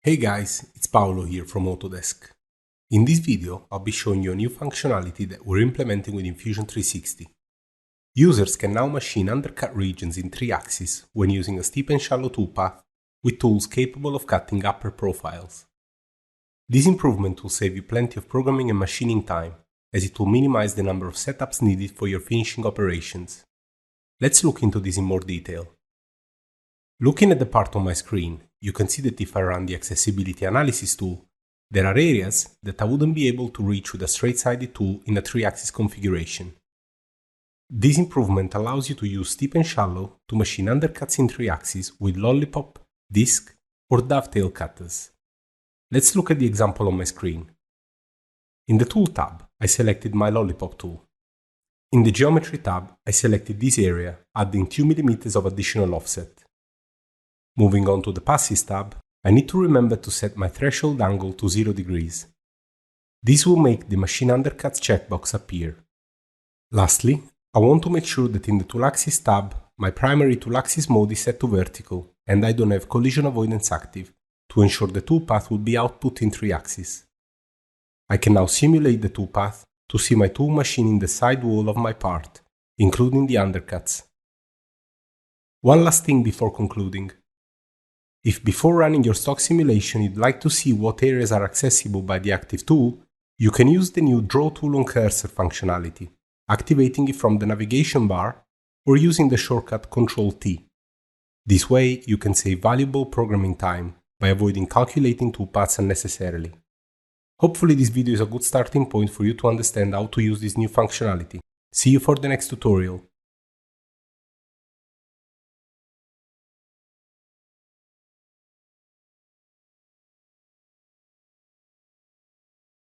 Hey guys, it's Paolo here from Autodesk. In this video, I'll be showing you a new functionality that we're implementing within Fusion 360. Users can now machine undercut regions in 3 axes when using a steep and shallow toolpath with tools capable of cutting upper profiles. This improvement will save you plenty of programming and machining time, as it will minimize the number of setups needed for your finishing operations. Let's look into this in more detail. Looking at the part on my screen, you can see that if I run the Accessibility Analysis tool, there are areas that I wouldn't be able to reach with a straight-sided tool in a 3-axis configuration. This improvement allows you to use steep and shallow to machine undercuts in 3 axes with lollipop, disc, or dovetail cutters. Let's look at the example on my screen. In the Tool tab, I selected my lollipop tool. In the Geometry tab, I selected this area, adding 2 mm of additional offset. Moving on to the Passes tab, I need to remember to set my threshold angle to 0 degrees. This will make the Machine Undercuts checkbox appear. Lastly, I want to make sure that in the Tool Axis tab, my primary Tool Axis mode is set to vertical and I don't have collision avoidance active to ensure the toolpath will be output in 3 axes. I can now simulate the toolpath to see my tool machining the side wall of my part, including the undercuts. One last thing before concluding. If before running your stock simulation you'd like to see what areas are accessible by the active tool, you can use the new Draw Tool on Cursor functionality, activating it from the navigation bar or using the shortcut Ctrl-T. This way you can save valuable programming time by avoiding calculating toolpaths unnecessarily. Hopefully this video is a good starting point for you to understand how to use this new functionality. See you for the next tutorial.